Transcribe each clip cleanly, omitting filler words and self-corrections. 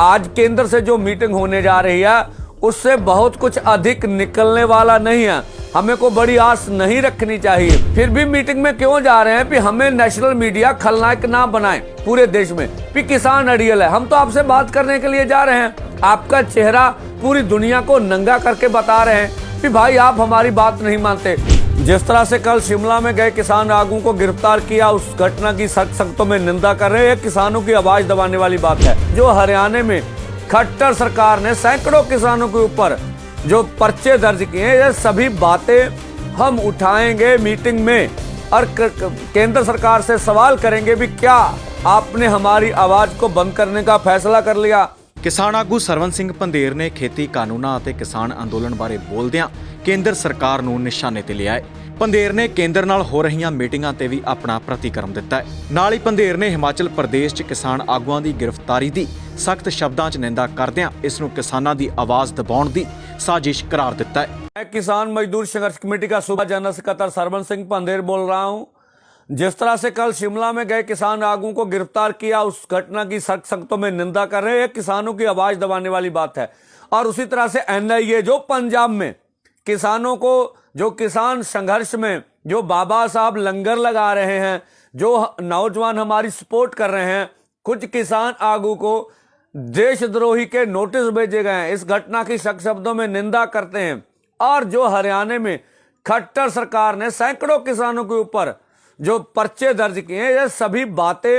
आज केंद्र से जो मीटिंग होने जा रही है उससे बहुत कुछ अधिक निकलने वाला नहीं है। हमें को बड़ी आस नहीं रखनी चाहिए। फिर भी मीटिंग में क्यों जा रहे हैं कि हमें नेशनल मीडिया खलनायक ना बनाए पूरे देश में कि किसान अड़ियल है। हम तो आपसे बात करने के लिए जा रहे हैं। आपका चेहरा पूरी दुनिया को नंगा करके बता रहे हैं कि भाई आप हमारी बात नहीं मानते। जिस तरह से कल शिमला में गए किसान आगू को गिरफ्तार किया, उस घटना की सख्त शब्दों में निंदा कर रहे हैं। किसानों की आवाज दबाने वाली बात है। जो हरियाणा में खट्टर सरकार ने सैकड़ों किसानों के ऊपर जो पर्चे दर्ज किए, ये सभी बातें हम उठाएंगे मीटिंग में और केंद्र सरकार से सवाल करेंगे भी क्या आपने हमारी आवाज को बंद करने का फैसला कर लिया। किसान आगू सरवण सिंह पंधेर ने खेती कानूनां ਅਤੇ किसान अंदोलन बारे बोलदियां केंद्र सरकार ਨੂੰ ਨਿਸ਼ਾਨੇ ਤੇ ਲਿਆ ਹੈ। ਪੰਧੇਰ ਨੇ ਕੇਂਦਰ ਨਾਲ ਹੋ ਰਹੀਆਂ ਮੀਟਿੰਗਾਂ ਤੇ ਵੀ ਆਪਣਾ ਪ੍ਰਤੀਕਰਮ ਦਿੱਤਾ ਹੈ। ਨਾਲ ਹੀ ਪੰਧੇਰ ਨੇ ਹਿਮਾਚਲ ਪ੍ਰਦੇਸ਼ 'ਚ ਕਿਸਾਨ ਆਗੂਆਂ ਦੀ ਗ੍ਰਿਫਤਾਰੀ ਦੀ ਸਖਤ ਸ਼ਬਦਾਂ 'ਚ ਨਿੰਦਾ ਕਰਦਿਆਂ ਇਸ ਨੂੰ ਕਿਸਾਨਾਂ ਦੀ ਆਵਾਜ਼ ਦਬਾਉਣ ਦੀ साजिश करार देता है। मैं किसान मजदूर संघर्ष कमेटी का सूबा जनरल सेक्रेटरी सरवण सिंह पंधेर बोल रहा हूं। जिस तरह से कल शिमला में गए किसान आगू को गिरफ्तार किया, उस घटना की सख्त शब्दों में निंदा कर रहे हैं। किसानों की आवाज दबाने वाली बात है। और उसी तरह से NIA जो पंजाब में किसानों को, जो किसान संघर्ष में जो बाबा साहब लंगर लगा रहे हैं, जो नौजवान हमारी सपोर्ट कर रहे हैं, कुछ किसान आगू को देशद्रोही के नोटिस भेजे गए हैं। इस घटना की सख्त शब्दों में निंदा करते हैं। और जो हरियाणा में खट्टर सरकार ने सैकड़ों किसानों के ऊपर जो पर्चे दर्ज किए हैं, ये सभी बातें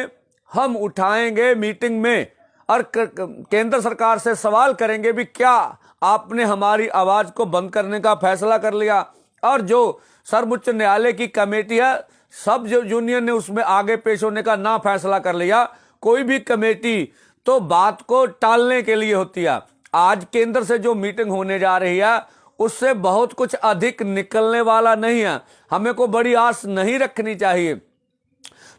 हम उठाएंगे मीटिंग में और केंद्र सरकार से सवाल करेंगे भी क्या आपने हमारी आवाज को बंद करने का फैसला कर लिया। और जो सर्वोच्च न्यायालय की कमेटी है, सब जो यूनियन ने उसमें आगे पेश होने का ना फैसला कर लिया। कोई भी कमेटी तो बात को टालने के लिए होती है। आज केंद्र से जो मीटिंग होने जा रही है उससे बहुत कुछ अधिक निकलने वाला नहीं है। हमें को बड़ी आस नहीं रखनी चाहिए।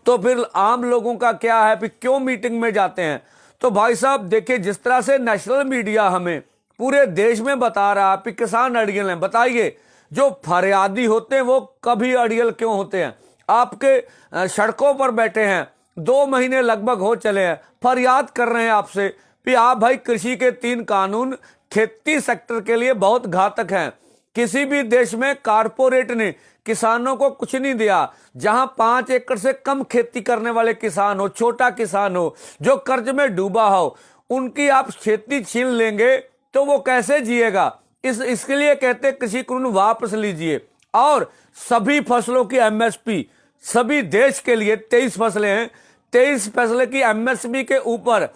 तो फिर आम लोगों का क्या है, फिर क्यों मीटिंग में जाते हैं? तो भाई साहब देखिए, जिस तरह से नेशनल मीडिया हमें पूरे देश में बता रहा है कि किसान अड़ियल हैं, बताइए जो फरियादी होते हैं वो कभी अड़ियल क्यों होते हैं? आपके सड़कों पर बैठे हैं, 2 महीने लगभग हो चले हैं, फरियाद कर रहे हैं आपसे कि आप भाई कृषि के 3 कानून खेती सेक्टर के लिए बहुत घातक हैं। किसी भी देश में कारपोरेट ने किसानों को कुछ नहीं दिया। जहां 5 एकड़ से कम खेती करने वाले किसान हो, छोटा किसान हो, जो कर्ज में डूबा हो, उनकी आप खेती छीन लेंगे तो वो कैसे जिएगा? इसके लिए कहते कृषि कानून वापस लीजिए। और सभी फसलों की MSP सभी देश के लिए 23 फसलें हैं, 23 फसलें की MSP के ऊपर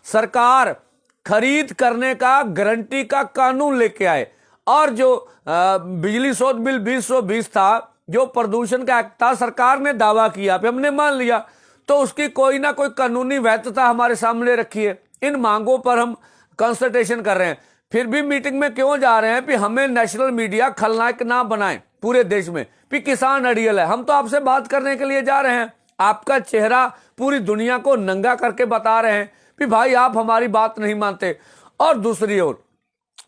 सरकार खरीद करने का गारंटी का कानून लेके आए। और जो बिजली शोध बिल 2020 था, जो प्रदूषण का एक्ट था, सरकार ने दावा किया, हमने मान लिया, तो उसकी कोई ना कोई कानूनी वैधता हमारे सामने रखी है। इन मांगों पर हम कंसल्टेशन कर रहे हैं। फिर भी मीटिंग में क्यों जा रहे हैं कि हमें नेशनल मीडिया खलनायक ना बनाए पूरे देश में कि किसान अड़ियल है। हम तो आपसे बात करने के लिए जा रहे हैं। आपका चेहरा पूरी दुनिया को नंगा करके बता रहे हैं कि भाई आप हमारी बात नहीं मानते। और दूसरी ओर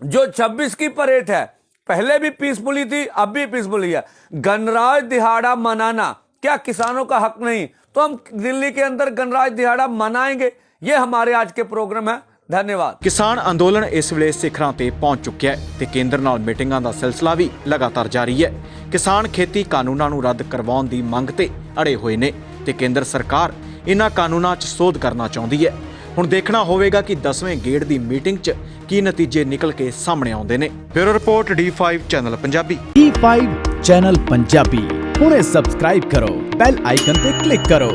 जो 26 की परेड है, पहले भी पीसफुली थी, अब भी पीसफुली है। गणराज्य दिहाड़ा मनाना क्या किसानों का हक नहीं? तो हम दिल्ली के अंदर गणराज्य दिहाड़ा मनाएंगे। ये हमारे आज के प्रोग्राम है। धन्यवाद। किसान अंदोलन इस ਵੇਲੇ ਸਿਖਰਾਂ ਤੇ ਪਹੁੰਚ ਚੁੱਕਿਆ ਹੈ ਤੇ ਕੇਂਦਰ ਨਾਲ ਮੀਟਿੰਗਾਂ ਦਾ ਸਿਲਸਿਲਾ ਵੀ ਲਗਾਤਾਰ ਜਾਰੀ ਹੈ। ਕਿਸਾਨ ਖੇਤੀ ਕਾਨੂੰਨਾਂ ਨੂੰ ਰੱਦ ਕਰਵਾਉਣ ਦੀ ਮੰਗ ਤੇ ਅੜੇ ਹੋਏ ਨੇ ਤੇ ਕੇਂਦਰ ਸਰਕਾਰ ਇਹਨਾਂ ਕਾਨੂੰਨਾਂ 'ਚ ਸੋਧ ਕਰਨਾ ਚਾਹੁੰਦੀ ਹੈ। ਹੁਣ ਦੇਖਣਾ ਹੋਵੇਗਾ ਕਿ 10ਵੇਂ ਗੇੜ ਦੀ ਮੀਟਿੰਗ 'ਚ ਕੀ ਨਤੀਜੇ ਨਿਕਲ ਕੇ ਸਾਹਮਣੇ ਆਉਂਦੇ ਨੇ। Bureau report D5 channel Punjabi. D5 channel Punjabi ਹੁਣੇ ਸਬਸਕ੍ਰਾਈਬ ਕਰੋ, ਬੈਲ ਆਈਕਨ ਤੇ ਕਲਿੱਕ ਕਰੋ।